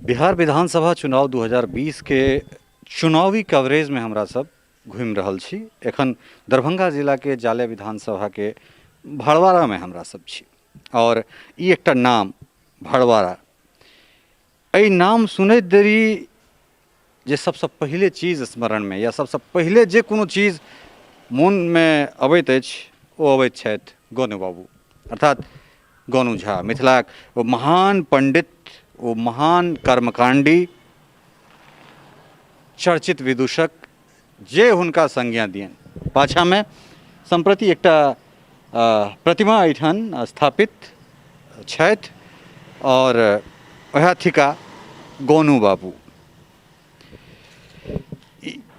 बिहार विधानसभा चुनाव 2020 के चुनावी कवरेज में हमरा सब घूमि रहल छी। एखन दरभंगा जिला के जाले विधानसभा के भड़वारा में हमरा सब छी और ई एकटा नाम भड़वारा, एहि नाम सुनैत देरी जे सबसे पहले चीज स्मरण में या सबसे पहले जे कोनो चीज मन में अबैत अछि ओ अबैत छथि गोनू बाबू, अर्थात गोनू झा, मिथिलाक ओ महान पंडित, ओ महान कर्मकांडी, चर्चित विदूषक जे हुनका संज्ञा दियनि। पाछा में संप्रति एकटा प्रतिमा एहिठाम स्थापित छथि और वह थिका गोनू बाबू।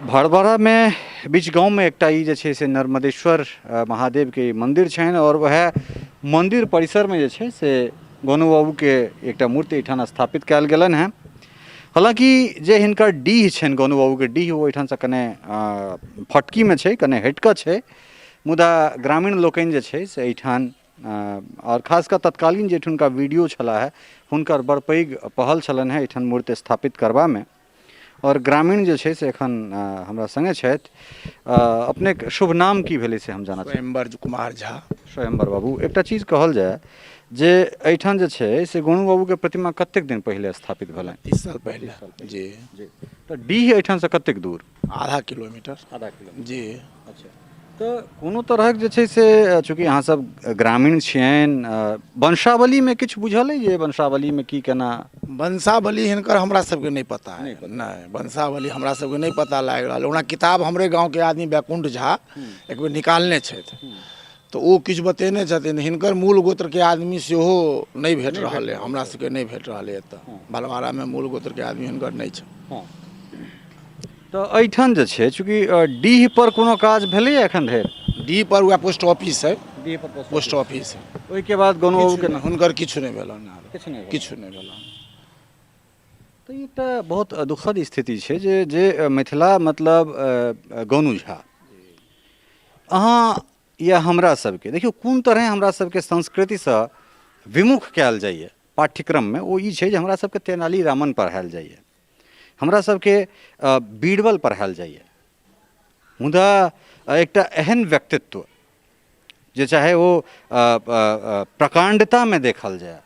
भड़वारा में बीच गांव में एकटा ई जे छै से नर्मदेश्वर महादेव के मंदिर छनि और वह मंदिर परिसर में जे छै से गोनू बाबू के एकटा मूर्ति एहिठाम स्थापित कयल गेलनि हैं। हालांकि जे हिनकर डीह छनि गोनू बाबू के डीह, ओ एहिठाम से कने फटकी में छै, कने हटिकऽ छै, मुदा ग्रामीण लोकनि जे छै से एहिठाम और खासकर तत्कालीन जे हुनका वीडियो छला है हुनकर बड़ पैघ पहल छलनि है एहिठाम मूर्ति स्थापित करबा में। और ग्रामीण जे छै से एखन हमरा संगे छथि। अपने शुभ नाम की भेलै से हम जानऽ चाहब। स्वयंवर कुमार झा। स्वयंवर बाबू, एकटा चीज कहल जाय जे एहिठाम जे छै से गोनू बाबू के प्रतिमा कतेक दिन पहले स्थापित भेलै? 30 साल पहले। जी जी। तो डीह एहिठाम से कतेक दूर? आधा किलोमीटर। आधा किलोमीटर। जी। अच्छा, तो कोनो तरहक जे छै से चूँकि अहाँ सब ग्रामीण छियनि, वंशावली में किछु बुझल अइ जे वंशावली में की केना? वंशावली हिनकर हमरा सबके नहीं पता है। नहीं, वंशावली हमरा सबके नहीं पता लाग रहल। ओना किताब हमरे गांव के आदमी बैकुंठ झा एक बेर निकालने छथि, तो ओ किछु बतेने छथिन। हिनकर मूल गोत्र के आदमी सेहो नहीं भेट रहल है, हमरा सबके नहीं भेट रहल है। एतऽ भड़वारा में मूल गोत्र के आदमी हिनकर नहीं छै। तो एहिठाम जे छै चूँकि डीह पर कोनो काज भेलैए एखन धरि? डी पर वह पोस्ट ऑफिस है। डीह पर पोस्ट ऑफिस है। ओहिके बाद गोनू बाबू के हुनकर किछु नहीं भेलन। किछु नहीं भेलन। तो ई एकटा बहुत दुखद स्थिति छै जे मिथिला मतलब गोनू झा, अहाँ या हमरा सबके देखियो कोन तरह हमरा सबके संस्कृति से विमुख कयल जाइए पाठ्यक्रम में, ओ ई छै जे हमरा सबके तेनाली रामन पढ़ायल जाइए, हमरा सबके बीरबल पढ़ायल जाइए। मुदा एकटा एहन व्यक्तित्व जे चाहे वो प्रकांडता में देखल जाए,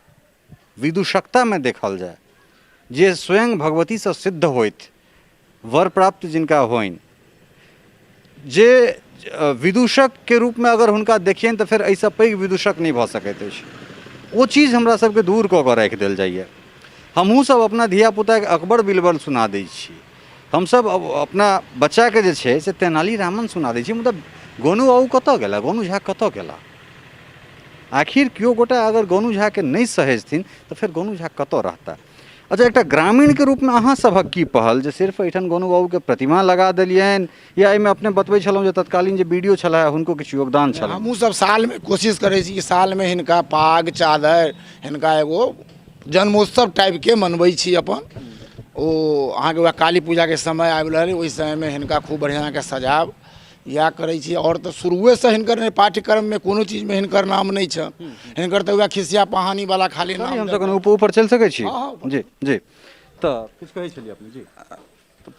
विदूषकता में देखल जाए, जे स्वयं भगवती से सिद्ध होइत, वर प्राप्त जिनका होइन, जे विदूषक के रूप में अगर हुनका देखियनि तो फिर ऐसा पैघ विदूषक नहीं भऽ सकैत अछि। ओ चीज हमरा सबके दूर कऽ कऽ राखि देल जाइए। हमहूँ सब अपना धियापुता के अकबर बिरबल सुना दै छी, हम सब अपना बच्चा के जे छै से तेनाली रामन सुना दै छी, मतलब गोनू बाबू कतऽ गेला, गोनू झा कतऽ गेला? आखिर केओ गोटा अगर गोनू झा के नहीं सहेजथिन तो फिर गोनू झा कतऽ रहता? अच्छा, एकटा ग्रामीण के रूप में अहाँ सभक की पहल जे सिर्फ एहिठाम गोनू बाबू के प्रतिमा लगा देलियनि, या एहिमे अपने बतबै छलहुँ जे तत्कालीन जे वीडियो छला हुनको किछु योगदान छल? हमहूँ सब साल में कोशिश करै छी कि साल में हिनका पाग चादर, हिनका एगो जन्मोत्सव टाइप के मनबै छी अपन। ओ अहाँके वह काली पूजा के समय आबि रहल, ओहि समय में हिनका खूब बढ़िया के सजाब या करै छी। और तो शुरुए से हिनकर पाठ्यक्रम में कोनो चीज में हिनकर नाम नहीं छै। हिनकर तो वह खिसिया पहानी वाला खाली नाम। हम सब ऊपर चल सकै छी? जी जी। तो किछु कहै छलियै अपने? जी,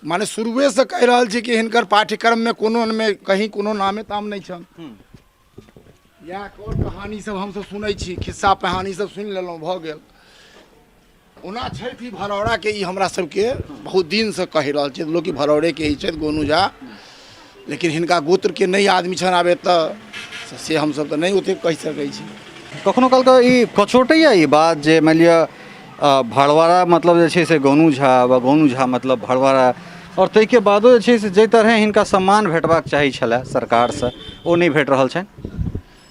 माने शुरुए से कह रहल छी कि हिनकर पाठ्यक्रम में कोनो में कहीं कोनो नामे ताम नहीं छन। या और कहानी सब हम सब सुनै छी, खिस्सा कहानी सब सुनि लेलहुँ, भऽ गेल। ओना छथि भड़ौरा के, ई हमरा सबके बहुत दिन से कहि रहल छी लोग कि भड़ौरे के ही छथि गोनू झा, लेकिन हिनका गोत्र के नहीं आदमी छन आबे तऽ से हम सब तऽ नहीं ओते कहि सकै छी। कखनो काल के ई कचोटैया ई बात जे मानि लिअ भड़वारा मतलब जे छै से गोनू झा, वा गोनू झा मतलब भड़वारा, और ताहिके बादो जे छै से जाहि तरह हिनका सम्मान भेटबाक चाही छलै सरकार से, ओ नहीं भेट रहल छनि।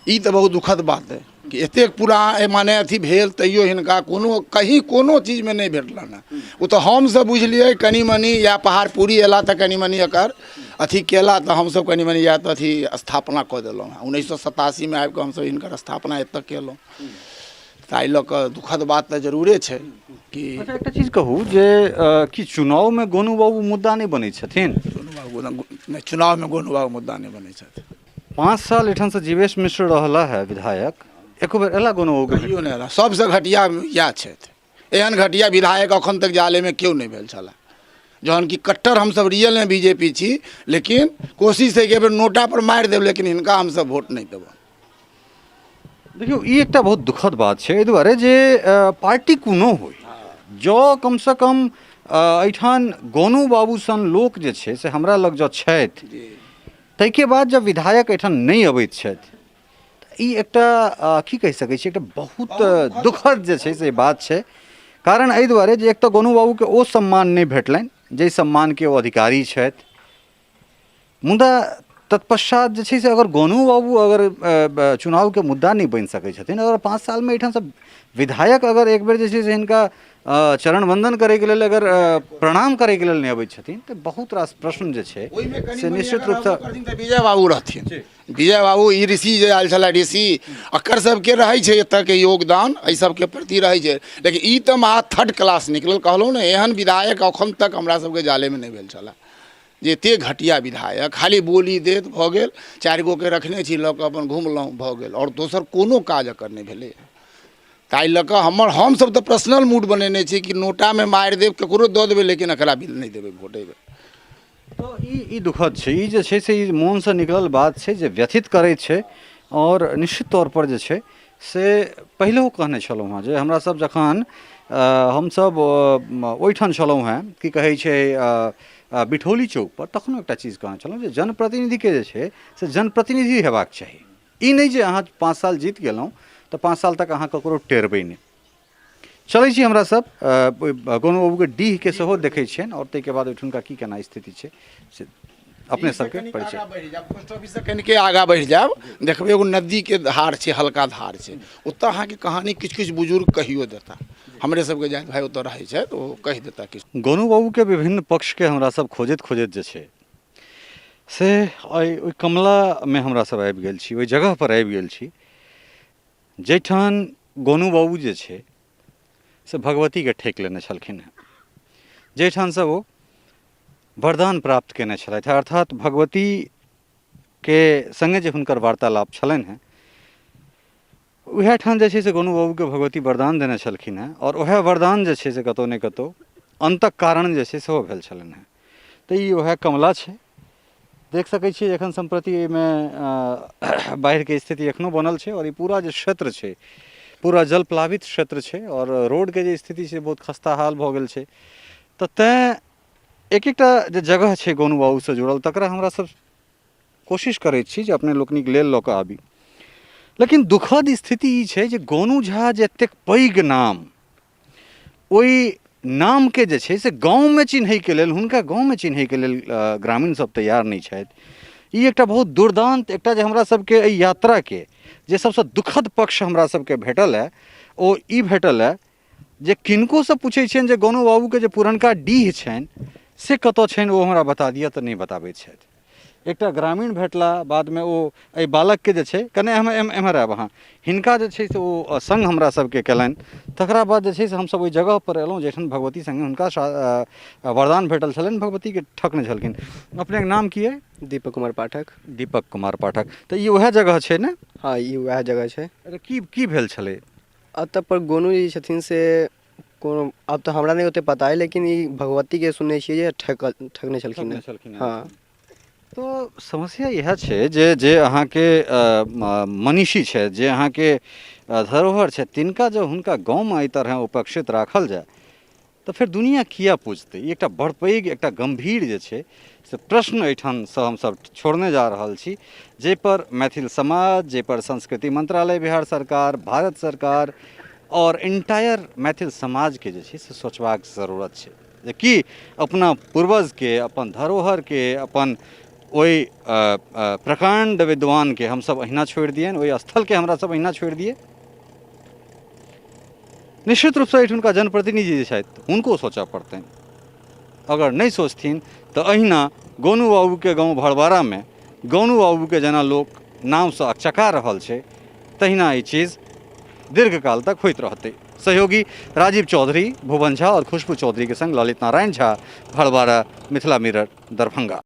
ई तऽ बहुत दुखद बात है कि एतेक पूरा माने अथी भेल तैयो हिनका कोनो कहीं कोनो चीज में नहीं भेटलन है। वो तो हम सब बुझलिए कनी मनी या पहाड़ पूरी एला तो कनी मनी एकर अथी केला तो हम सब कनी मनी या तो अथी स्थापना कऽ देलहुँ। 1987 में आबि कऽ हम सब हिनकर स्थापना एतऽ केलहुँ। ताहि लऽ कऽ दुखद बात तऽ जरूरे छै कि। अच्छा, एकटा चीज कहू जे कि चुनाव में गोनू बाबू मुद्दा नहीं बनै छथिन? चुनाव में गोनू बाबू मुद्दा नहीं बनै छथिन। 5 साल एठाम से जीवेश मिश्र रहला है विधायक, एको बेर एला गोनू बाबू? कहियो नहीं एला, सबसे घटिया इएह छथि। एहन घटिया विधायक अखन तक जाले में क्यों नहीं भेल छला, जहन कि कट्टर हम सब रियल में बीजेपी छी, लेकिन कोशिश है कि एहि बेर नोटा पर मारि देब, लेकिन हिनका हम सब वोट नहीं देब। देखियो ई एकटा बहुत दुखद बात छै, एहि दुआरे जे पार्टी कोनो होय जो कम से कम एहिठाम गोनू बाबू सन लोक जे छै से हमरा लग जो छथि, ताहिके बाद जब विधायक एहिठाम नहीं अबैत छथि, ई एकटा की कहि सकै छी, एकटा बहुत दुखद जे छै से बात छै। कारण एहि दुआरे जे एक तऽ गोनू बाबूके ओ सम्मान नहीं भेटलनि जाहि सम्मानके ओ अधिकारी छथि, मुदा तत्पश्चात जे छै से अगर गोनू बाबू अगर चुनावके मुद्दा नहीं बनि सकै छथिन, अगर 5 सालमे एहिठाम सब विधायक अगर एक बेर जे छै से हिनका चरण वंदन करैके लेल अगर प्रणाम करैके लेल नहीं अबैत छथिन, तऽ बहुत रास प्रश्न जे छै से निश्चित रूपसँ विजय बाबू रहथिन। विजय बाबू ई ऋषि जे आयल छला, ऋषि अकर सबके रहै छै एतऽ के योगदान, एहि सबके प्रति रहै छै, लेकिन ई तऽ महा थर्ड क्लास निकलल। कहलहुँ ने एहन विधायक अखन तक हमरा सबके जाले में नहीं भेल छला, जे एते घटिया विधायक खाली बोली देत भऽ गेल, 4 गो के रखने छी लऽ कऽ अपन घुमलहुँ भऽ गेल, और दोसर कोनो काज एकर नहीं भेलै। ताहि लऽ कऽ हम सब तऽ पर्सनल मूड बनेने छी कि नोटा में मारि देब, ककरो दऽ देबै, लेकिन एकरा बिल नहीं देबै वोट एहि बेर। तो ई दुखद छै, ई जे छै से ई मोनसँ निकलल बात छै जे व्यथित करै छै। और निश्चित तौर पर जे छै से पहिलेहो कहने छलहुँ हेँ जे हमरा सब जखन हमसब ओहिठाम छलहुँ हेँ की कहै छै बिठौली चौक पर, तखनो एकटा चीज कहने छलहुँ जे जनप्रतिनिधिके जे छै से जनप्रतिनिधि हेबाक चाही। ई नहीं जे अहाँ 5 साल जीत गेलहुँ तऽ 5 साल तक अहाँ ककरो टेरबै नहीं। चलै छी हमरा सब गोनू बाबूके डीहके सेहो देखै छियनि, और ताहिके बाद ओहिठुनका की केना स्थिति छै से अपने सबके परिचय। पोस्ट ऑफिस से कनिके आगाँ बढ़ि जायब, देखबै एगो नदी के धार छै, हल्का धार छै, ओतऽ अहाँके कहानी किछु किछु बुजुर्ग कहियो देता, हमरे सबके जाति भाई ओतऽ रहै छै तऽ ओ कहि देता किछु। गोनू बाबूके विभिन्न पक्षके हमरा सब खोजैत खोजैत जे छै से ओहि कमलामे हमरा सब आबि गेल छी, ओहि जगह पर आबि गेल छी जाहिठाम गोनू बाबू जे छै से भगवतीके ठेक लेने छलखिन हेँ, जाहिठाम से ओ वरदान प्राप्त केने छलथि हैं, अर्थात भगवतीके संगे जे हुनकर वार्तालाप छलनि हैं, वएह ठाम जे छै से गोनू बाबूके भगवती वरदान देने छलखिन हैं, और वएह वरदान जे छै से कतौ ने कतौ अंतक कारण जे छै सेहो भेल छलनि हैं। तऽ ई वएह कमला छै, देख सकै छियै एखन सम्प्रति एहिमे बाढ़िके स्थिति एखनो बनल छै, और ई पूरा जे क्षेत्र छै पूरा जल प्लावित क्षेत्र छै, और रोडके जे स्थिति छै बहुत खस्ता हाल भऽ गेल छै। तऽ तैँ एक एकटा जे जगह छै गोनू बाबूसँ जुड़ल, तकरा हमरा सब कोशिश करैत छी जे अपने लोकनिक लेल लऽ कऽ आबी। लेकिन दुखद स्थिति ई छै जे गोनू झा जे एतेक पैघ नाम, ओहि नामके जे छै से गाँवमे चिन्हैके लेल, हुनका गाँवमे चिन्हैके लेल ग्रामीण सब तैयार नहीं छथि। ई एकटा बहुत दुर्दांत, एकटा जे हमरा सबके एहि यात्राके जे सबसँ दुखद पक्ष हमरा सबके भेटल है, ओ ई भेटल है जे किनको से पूछै छियनि जे गोनू बाबूके जे पुरनका डीह छनि से कतऽ छनि, ओ हमरा बता दिअ तऽ नहीं बताबैत छथि। एकटा ग्रामीण भेटला, बादमे ओ एहि बालकके जे छै कने एम्हर आयब अहाँ, हिनका जे छै से ओ संग हमरा सबके केलनि। तकरा बाद जे छै से हमसब ओहि जगह पर एलहुँ जखन भगवती संगे हुनका वरदान भेटल छलनि, भगवतीके ठकने छलखिन। अपनेके नाम की अइ? दीपक कुमार पाठक। दीपक कुमार पाठक। तऽ ई वएह जगह छै ने? हाँ, ई वएह जगह छै। अरे की भेल छलै एतऽ पर गोनू जी छथिन से कोनो, अब तऽ हमरा नहीं ओते पता है, लेकिन ई भगवतीके सुनै छियै जे ठकने छलखिन। हाँ, तो समस्या यह छै जे अहाँके मनीषी छै, जे अहाँके धरोहर छै, तिनका जब हुनका गाँवमे एहि तरह उपेक्षित राखल जाए तऽ फिर दुनिया किया पूछतै। ई एकटा बड़ पैघ, एकटा गंभीर जे छै से प्रश्न एहिठामसँ हमसब छोड़ने जा रहल छी, जाहि पर मैथिल समाज, जाहि पर संस्कृति मंत्रालय बिहार सरकार, भारत सरकार और एंटायर मैथिल समाजके जे छै से सोचबाक जरूरत छै जे कि अपना पूर्वजके, अपन धरोहरके, अपन ओहि प्रकांड विद्वानके हमसब अहिना छोड़ि दियनि, ओहि स्थलके हमरा सब अहिना छोड़ि दिए। निश्चित रूपसँ एहिठुनका जनप्रतिनिधि जे छथि हुनको सोचऽ पड़तनि, अगर नहीं सोचथिन तऽ अहिना गोनू बाबूके गाँव भड़बारामे गोनू बाबूके जेना लोक नामसँ अकचका रहल छै, तहिना ई चीज दीर्घकाल तक होइत रहतै। सहयोगी राजीव चौधरी, भुवन झा और खुशबू चौधरी के संग ललित नारायण झा, भड़बारा, मिथिला मिरर, दरभंगा।